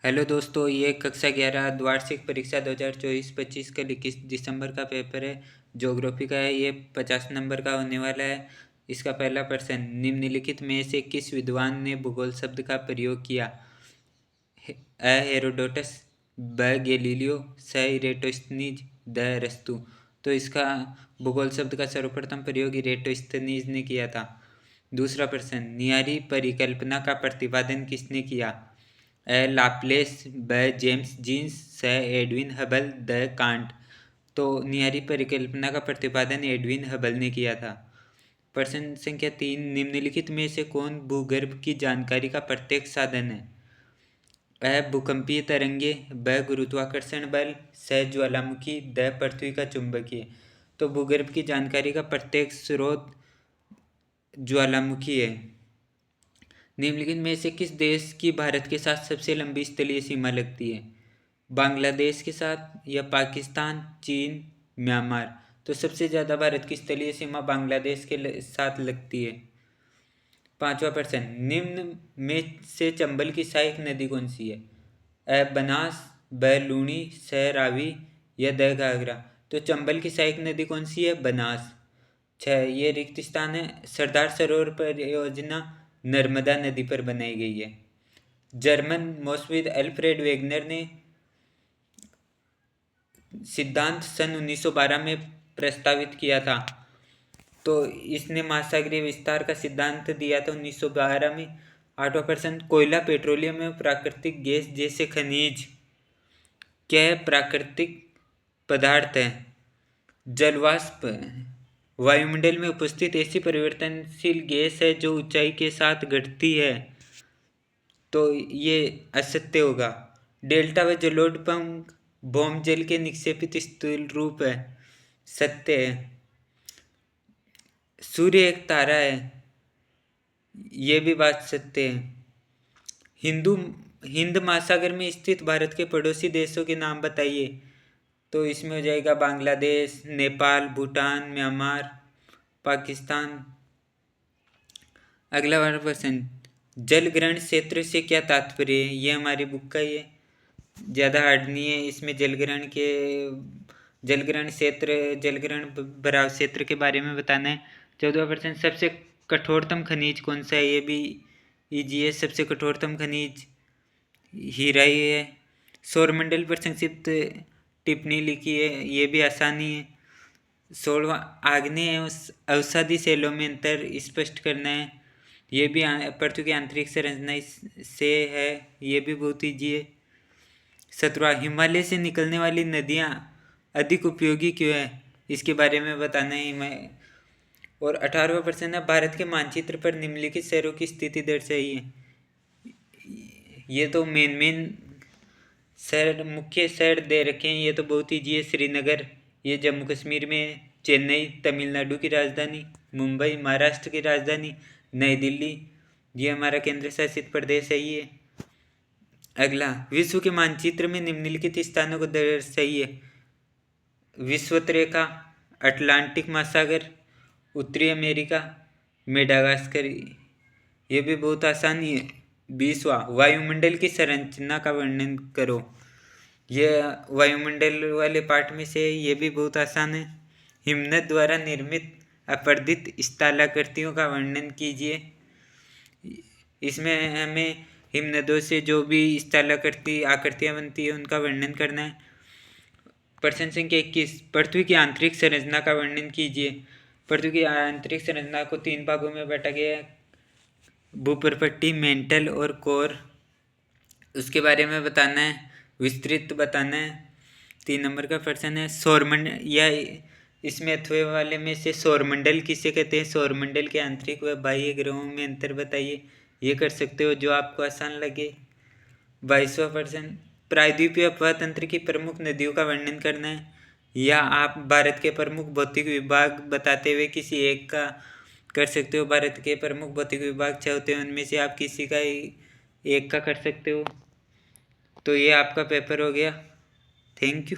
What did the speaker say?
Hello दोस्तों, ये कक्षा 11 द्वार्षिक परीक्षा 2024-25 का 21 दिसंबर का पेपर है। ज्योग्राफी का है। ये 50 नंबर का होने वाला है। इसका पहला प्रश्न, निम्नलिखित में से किस विद्वान ने भूगोल शब्द का प्रयोग किया? अ हेरोडोटस, ब गैलीलियो, स इरेटोस्थनीज, द अरस्तु। तो इसका भूगोल शब्द का सर्वप्रथम प्रयोग इरेटोस्थनीज ने किया था। दूसरा प्रश्न, निहारी परिकल्पना का प्रतिपादन किसने किया? ए लाप्लेस, ब जेम्स जीन्स, स एडविन हबल, द कांट। तो निहारी परिकल्पना का प्रतिपादन एडविन हबल ने किया था। प्रश्न संख्या 3, निम्नलिखित में से कौन भूगर्भ की जानकारी का प्रत्येक साधन है? अ भूकंपीय तरंगे, ब गुरुत्वाकर्षण बल, स ज्वालामुखी, द पृथ्वी का चुंबकीय। तो भूगर्भ की जानकारी का प्रत्येक स्रोत ज्वालामुखी है। निम्नलिखित में से किस देश की भारत के साथ सबसे लंबी स्थलीय सीमा लगती है? बांग्लादेश के साथ या पाकिस्तान, चीन, म्यांमार। तो सबसे ज़्यादा भारत की स्थलीय सीमा बांग्लादेश के साथ लगती है। पांचवा प्रश्न, निम्न में से चंबल की सहायक नदी कौन सी है? अ बनास, ब लूणी, स रावी या द घाघरा। तो चंबल की सहायक नदी कौन सी है? बनास। 6, ये रिक्त स्थान है। सरदार सरोवर परियोजना नर्मदा नदी पर बनाई गई है। जर्मन मौसविद अल्फ्रेड वेगनर ने सिद्धांत सन 1912 में प्रस्तावित किया था। तो इसने महासागरीय विस्तार का सिद्धांत दिया था 1912 में। 8वां प्रश्न, कोयला, पेट्रोलियम एवं प्राकृतिक गैस जैसे खनिज क्या प्राकृतिक पदार्थ है? जलवाष्प वायुमंडल में उपस्थित ऐसी परिवर्तनशील गैस है जो ऊंचाई के साथ घटती है। तो ये असत्य होगा। डेल्टा व जलोढ़ भौम जल के निक्षेपित स्थूल रूप है। सत्य है। सूर्य एक तारा है। ये भी बात सत्य है। हिंद महासागर में स्थित भारत के पड़ोसी देशों के नाम बताइए। तो इसमें हो जाएगा बांग्लादेश, नेपाल, भूटान, म्यांमार, पाकिस्तान। अगला वाला प्रश्न, जल ग्रहण क्षेत्र से क्या तात्पर्य है? ये हमारी बुक का ही है, ज़्यादा हार्ड नहीं है। इसमें जलग्रहण क्षेत्र, जलग्रहण भराव क्षेत्र के बारे में बताना है। 14वां प्रश्न, सबसे कठोरतम खनिज कौन सा है? ये भी इजी है। सबसे कठोरतम खनिज हीरा ही है। सौरमंडल पर संक्षिप्त टिप्पणी लिखी है। ये भी आसानी है। 16वां, आग्नेय अवसादी शैलों में अंतर स्पष्ट करना है। ये भी पृथ्वी की आंतरिक संरचना से है। ये भी बहुत ईजी है। 17वां, हिमालय से निकलने वाली नदियाँ अधिक उपयोगी क्यों है? इसके बारे में बताना है। और 18वां प्रश्न है, भारत के मानचित्र पर निम्नलिखित शहरों की स्थिति दर्शाइए। ये तो मेन शहर, मुख्य शहर दे रखे हैं। ये तो बहुत ईजी है। श्रीनगर, ये जम्मू कश्मीर में है। चेन्नई तमिलनाडु की राजधानी। मुंबई महाराष्ट्र की राजधानी। नई दिल्ली, ये हमारा केंद्र शासित प्रदेश है ये। अगला, विश्व के मानचित्र में निम्नलिखित स्थानों को दर्शाइए। विषुवत रेखा, अटलांटिक महासागर, उत्तरी अमेरिका, मेडागास्कर। ये भी बहुत आसानी है। 20वां, वायुमंडल की संरचना का वर्णन करो। ये वायुमंडल वाले पार्ट में से ये भी बहुत आसान है। हिमनद द्वारा निर्मित अपर्दित स्थलाकृतियों का वर्णन कीजिए। इसमें हमें हिमनदों से जो भी स्थलाकृति आकृतियाँ बनती है उनका वर्णन करना है। प्रश्न संख्या 21, पृथ्वी की आंतरिक संरचना का वर्णन कीजिए। पृथ्वी की आंतरिक संरचना को 3 भागों में बांटा गया है, भूपर्पट्टी, मेंटल और कोर। उसके बारे में बताना है, विस्तृत बताना है। 3 नंबर का प्रश्न है, सौरमंडल या इसमें अथवे वाले में से सौरमंडल किसे कहते हैं? सौरमंडल के आंतरिक व बाह्य ग्रहों में अंतर बताइए। ये कर सकते हो जो आपको आसान लगे। 22वां प्रश्न, प्रायद्वीपीय अपवाह तंत्र की प्रमुख नदियों का वर्णन करना है। या आप भारत के प्रमुख भौतिक विभाग बताते हुए किसी एक का कर सकते हो। भारत के प्रमुख भौतिक विभाग 6 होते हैं, उनमें से आप किसी का एक का कर सकते हो। तो ये आपका पेपर हो गया। Thank you.